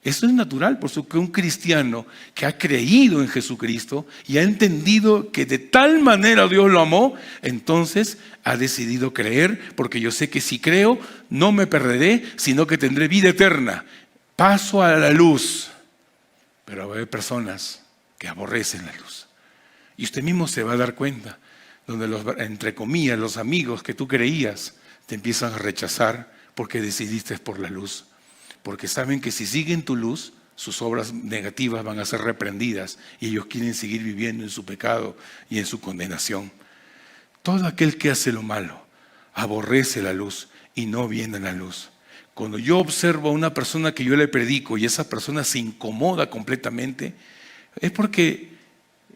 Eso es natural, por eso que un cristiano que ha creído en Jesucristo y ha entendido que de tal manera Dios lo amó, entonces ha decidido creer, porque yo sé que si creo no me perderé, sino que tendré vida eterna. Paso a la luz. Pero va a haber personas que aborrecen la luz. Y usted mismo se va a dar cuenta. donde entre comillas, los amigos que tú creías te empiezan a rechazar porque decidiste por la luz. Porque saben que si siguen tu luz, sus obras negativas van a ser reprendidas y ellos quieren seguir viviendo en su pecado y en su condenación. Todo aquel que hace lo malo aborrece la luz y no viene a la luz. Cuando yo observo a una persona que yo le predico y esa persona se incomoda completamente, es porque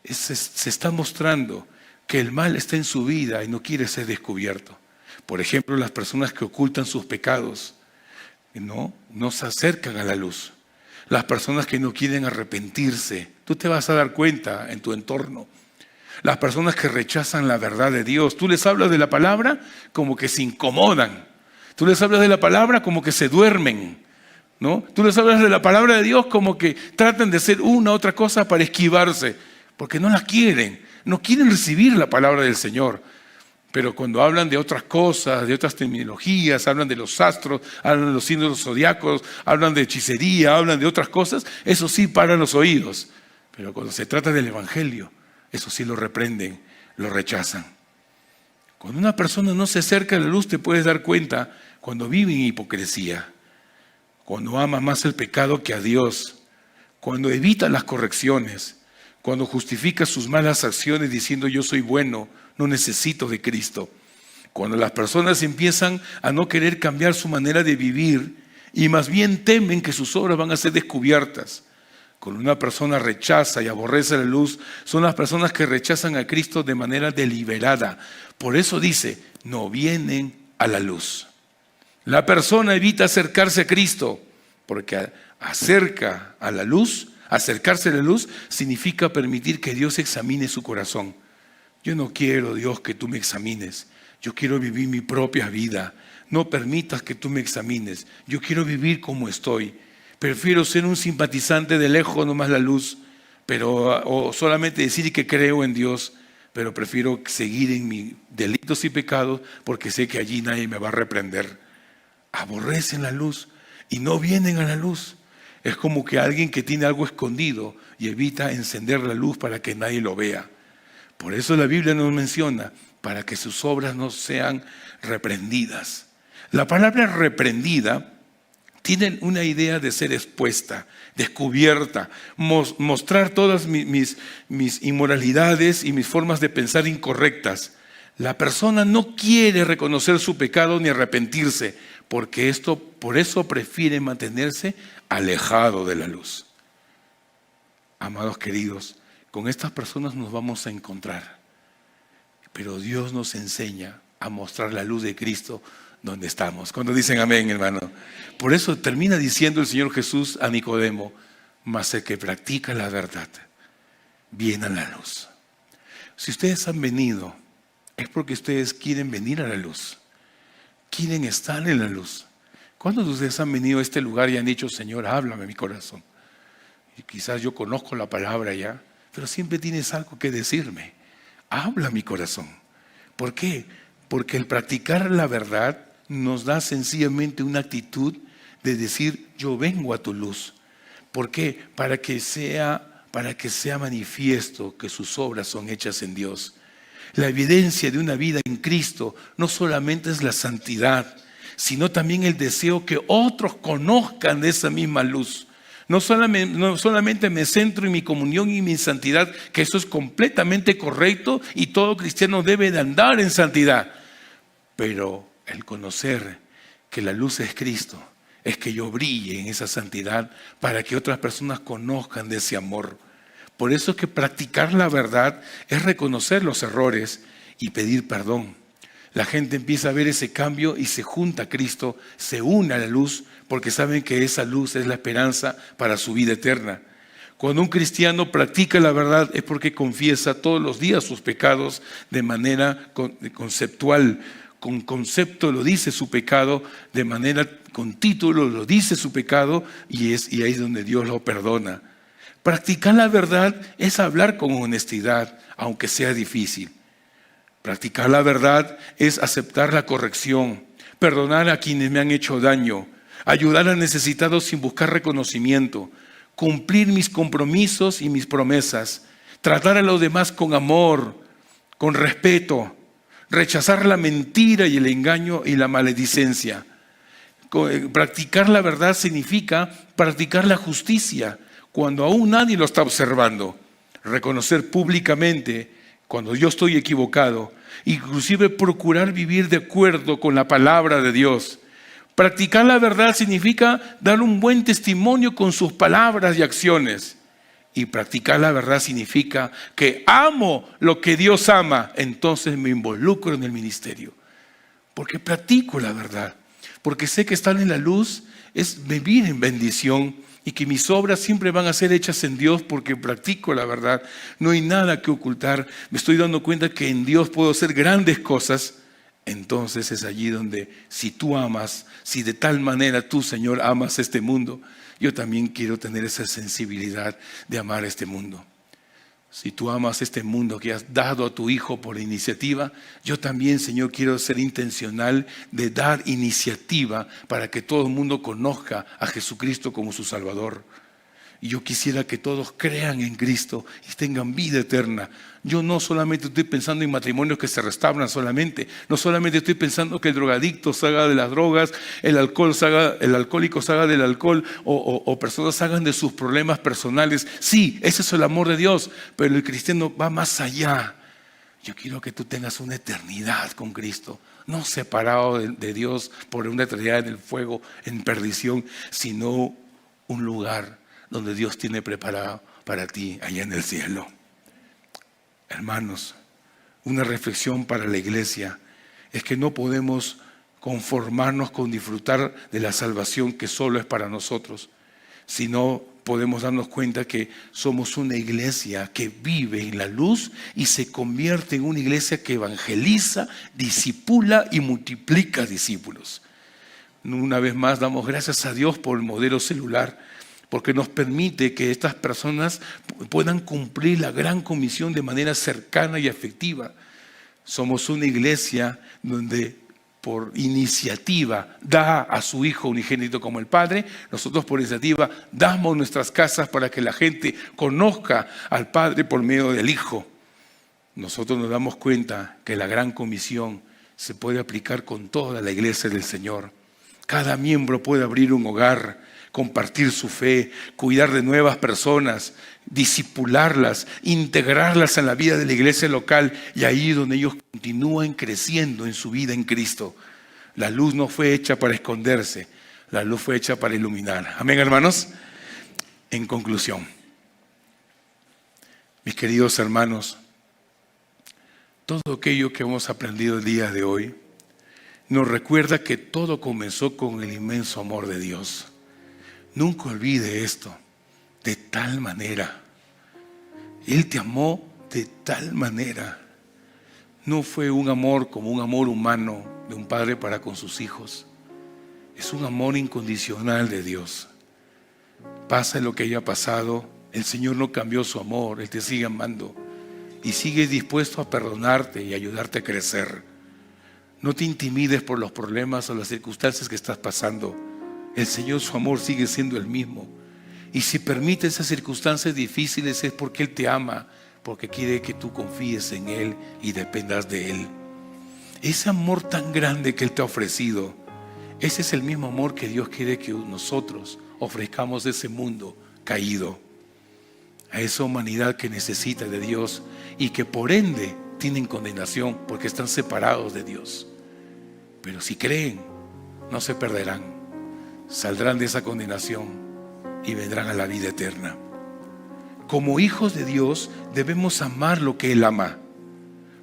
se está mostrando que el mal está en su vida y no quiere ser descubierto. Por ejemplo, las personas que ocultan sus pecados no se acercan a la luz. Las personas que no quieren arrepentirse, tú te vas a dar cuenta en tu entorno. Las personas que rechazan la verdad de Dios, tú les hablas de la palabra como que se incomodan. Tú les hablas de la palabra como que se duermen, ¿no? Tú les hablas de la palabra de Dios como que tratan de hacer una u otra cosa para esquivarse, porque no la quieren, no quieren recibir la palabra del Señor. Pero cuando hablan de otras cosas, de otras terminologías, hablan de los astros, hablan de los signos zodiacos, hablan de hechicería, hablan de otras cosas, eso sí para los oídos. Pero cuando se trata del Evangelio, eso sí lo reprenden, lo rechazan. Cuando una persona no se acerca a la luz, te puedes dar cuenta cuando vive en hipocresía, cuando ama más el pecado que a Dios, cuando evita las correcciones, cuando justifica sus malas acciones diciendo yo soy bueno, no necesito de Cristo. Cuando las personas empiezan a no querer cambiar su manera de vivir y más bien temen que sus obras van a ser descubiertas. Cuando una persona rechaza y aborrece la luz, son las personas que rechazan a Cristo de manera deliberada. Por eso dice, no vienen a la luz. La persona evita acercarse a Cristo porque acercarse a la luz significa permitir que Dios examine su corazón. Yo no quiero, Dios, que tú me examines. Yo quiero vivir mi propia vida. No permitas que tú me examines. Yo quiero vivir como estoy. Prefiero ser un simpatizante de lejos, nomás la luz, o solamente decir que creo en Dios, pero prefiero seguir en mis delitos y pecados porque sé que allí nadie me va a reprender. Aborrecen la luz y no vienen a la luz. Es como que alguien que tiene algo escondido y evita encender la luz para que nadie lo vea. Por eso la Biblia nos menciona, para que sus obras no sean reprendidas. La palabra reprendida tiene una idea de ser expuesta, descubierta, mostrar todas mis inmoralidades y mis formas de pensar incorrectas. La persona no quiere reconocer su pecado ni arrepentirse, porque por eso prefiere mantenerse alejado de la luz. Amados queridos, con estas personas nos vamos a encontrar, pero Dios nos enseña a mostrar la luz de Cristo donde estamos. Cuando dicen amén, hermano. Por eso termina diciendo el Señor Jesús a Nicodemo, mas el que practica la verdad viene a la luz. Si ustedes han venido, es porque ustedes quieren venir a la luz, quieren estar en la luz. ¿Cuántos de ustedes han venido a este lugar y han dicho, Señor, háblame a mi corazón? Y quizás yo conozco la palabra ya, pero siempre tienes algo que decirme. Habla mi corazón. ¿Por qué? Porque el practicar la verdad nos da sencillamente una actitud de decir, yo vengo a tu luz. ¿Por qué? Para que sea manifiesto que sus obras son hechas en Dios. La evidencia de una vida en Cristo no solamente es la santidad, sino también el deseo que otros conozcan de esa misma luz. No solamente me centro en mi comunión y mi santidad, que eso es completamente correcto y todo cristiano debe de andar en santidad. Pero el conocer que la luz es Cristo, es que yo brille en esa santidad para que otras personas conozcan de ese amor. Por eso es que practicar la verdad es reconocer los errores y pedir perdón. La gente empieza a ver ese cambio y se junta a Cristo, se une a la luz, porque saben que esa luz es la esperanza para su vida eterna. Cuando un cristiano practica la verdad es porque confiesa todos los días sus pecados de manera conceptual. Con concepto lo dice su pecado, de manera con título lo dice su pecado y ahí es donde Dios lo perdona. Practicar la verdad es hablar con honestidad, aunque sea difícil. Practicar la verdad es aceptar la corrección, perdonar a quienes me han hecho daño, ayudar a necesitados sin buscar reconocimiento, cumplir mis compromisos y mis promesas, tratar a los demás con amor, con respeto, rechazar la mentira y el engaño y la maledicencia. Practicar la verdad significa practicar la justicia cuando aún nadie lo está observando. Reconocer públicamente cuando yo estoy equivocado, inclusive procurar vivir de acuerdo con la palabra de Dios. Practicar la verdad significa dar un buen testimonio con sus palabras y acciones. Y practicar la verdad significa que amo lo que Dios ama, entonces me involucro en el ministerio. Porque practico la verdad. Porque sé que estar en la luz es vivir en bendición y que mis obras siempre van a ser hechas en Dios porque practico la verdad. No hay nada que ocultar. Me estoy dando cuenta que en Dios puedo hacer grandes cosas. Entonces es allí donde si tú amas, si de tal manera tú, Señor, amas este mundo, yo también quiero tener esa sensibilidad de amar este mundo. Si tú amas este mundo que has dado a tu Hijo por iniciativa, yo también, Señor, quiero ser intencional de dar iniciativa para que todo el mundo conozca a Jesucristo como su Salvador. Y yo quisiera que todos crean en Cristo y tengan vida eterna. Yo no solamente estoy pensando en matrimonios que se restauran solamente. No solamente estoy pensando que el drogadicto salga de las drogas, el alcohólico salga del alcohol o personas salgan de sus problemas personales. Sí, ese es el amor de Dios, pero el cristiano va más allá. Yo quiero que tú tengas una eternidad con Cristo, no separado de Dios por una eternidad en el fuego, en perdición, sino un lugar donde Dios tiene preparado para ti allá en el cielo. Hermanos, una reflexión para la iglesia es que no podemos conformarnos con disfrutar de la salvación que solo es para nosotros, sino podemos darnos cuenta que somos una iglesia que vive en la luz y se convierte en una iglesia que evangeliza, discipula y multiplica discípulos. Una vez más damos gracias a Dios por el modelo celular, porque nos permite que estas personas puedan cumplir la gran comisión de manera cercana y afectiva. Somos una iglesia donde por iniciativa da a su Hijo unigénito como el Padre. Nosotros por iniciativa damos nuestras casas para que la gente conozca al Padre por medio del Hijo. Nosotros nos damos cuenta que la gran comisión se puede aplicar con toda la iglesia del Señor. Cada miembro puede abrir un hogar, compartir su fe, cuidar de nuevas personas, discipularlas, integrarlas en la vida de la iglesia local, y ahí donde ellos continúan creciendo en su vida en Cristo. La luz no fue hecha para esconderse, la luz fue hecha para iluminar. Amén, hermanos. En conclusión, mis queridos hermanos, todo aquello que hemos aprendido el día de hoy nos recuerda que todo comenzó con el inmenso amor de Dios. Nunca olvide esto, de tal manera. Él te amó de tal manera. No fue un amor como un amor humano de un padre para con sus hijos. Es un amor incondicional de Dios. Pasa lo que haya pasado, el Señor no cambió su amor, Él te sigue amando y sigue dispuesto a perdonarte y ayudarte a crecer. No te intimides por los problemas o las circunstancias que estás pasando. El Señor, su amor sigue siendo el mismo. Y si permite esas circunstancias difíciles es porque Él te ama, porque quiere que tú confíes en Él y dependas de Él. Ese amor tan grande que Él te ha ofrecido, ese es el mismo amor que Dios quiere que nosotros ofrezcamos a ese mundo caído, a esa humanidad que necesita de Dios y que por ende tienen condenación porque están separados de Dios. Pero si creen, no se perderán. Saldrán de esa condenación y vendrán a la vida eterna. Como hijos de Dios debemos amar lo que Él ama.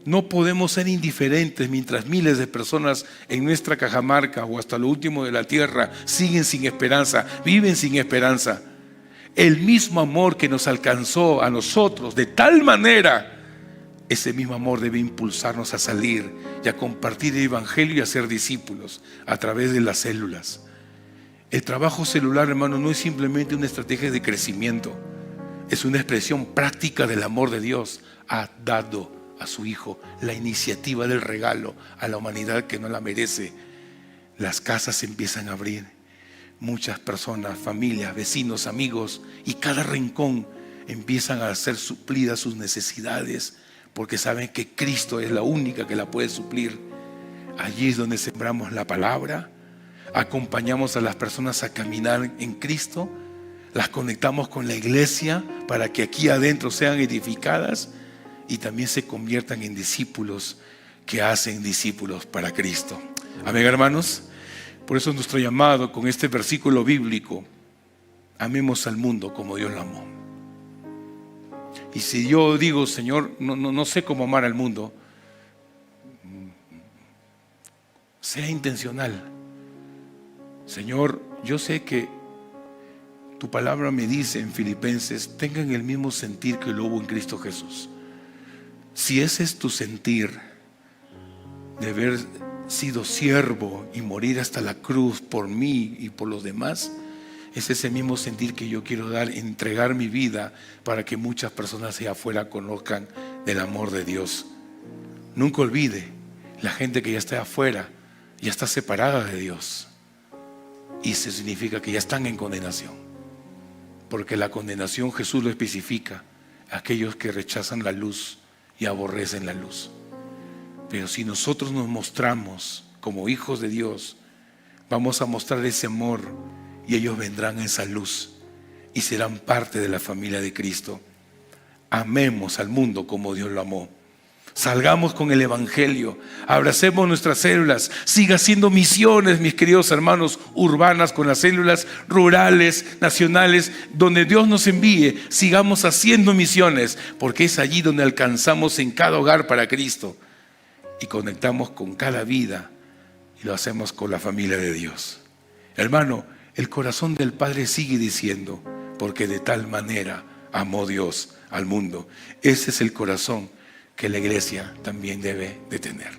No podemos ser indiferentes mientras miles de personas en nuestra Cajamarca o hasta lo último de la tierra siguen sin esperanza, viven sin esperanza. El mismo amor que nos alcanzó a nosotros de tal manera, ese mismo amor debe impulsarnos a salir y a compartir el Evangelio y a ser discípulos a través de las células. El trabajo celular, hermano, no es simplemente una estrategia de crecimiento. Es una expresión práctica del amor de Dios. Ha dado a su Hijo la iniciativa del regalo a la humanidad que no la merece. Las casas se empiezan a abrir. Muchas personas, familias, vecinos, amigos y cada rincón empiezan a ser suplidas sus necesidades porque saben que Cristo es la única que la puede suplir. Allí es donde sembramos la palabra, acompañamos a las personas a caminar en Cristo, las conectamos con la iglesia para que aquí adentro sean edificadas y también se conviertan en discípulos que hacen discípulos para Cristo. Amén, hermanos. Por eso nuestro llamado con este versículo bíblico: amemos al mundo como Dios lo amó. Y si yo digo, Señor, no sé cómo amar al mundo, sea intencional. Señor, yo sé que tu palabra me dice en Filipenses: tengan el mismo sentir que lo hubo en Cristo Jesús. Si ese es tu sentir de haber sido siervo y morir hasta la cruz por mí y por los demás, es ese mismo sentir que yo quiero dar, entregar mi vida para que muchas personas allá afuera conozcan del amor de Dios. Nunca olvide, la gente que ya está afuera ya está separada de Dios, y eso significa que ya están en condenación, porque la condenación Jesús lo especifica: aquellos que rechazan la luz y aborrecen la luz. Pero si nosotros nos mostramos como hijos de Dios, vamos a mostrar ese amor, y ellos vendrán a esa luz y serán parte de la familia de Cristo. Amemos al mundo como Dios lo amó. Salgamos con el evangelio, abracemos nuestras células, siga haciendo misiones, mis queridos hermanos, urbanas, con las células rurales, nacionales, donde Dios nos envíe. Sigamos haciendo misiones, porque es allí donde alcanzamos en cada hogar para Cristo y conectamos con cada vida, y lo hacemos con la familia de Dios. Hermano, el corazón del Padre sigue diciendo: porque de tal manera amó Dios al mundo. Ese es el corazón que la iglesia también debe de tener.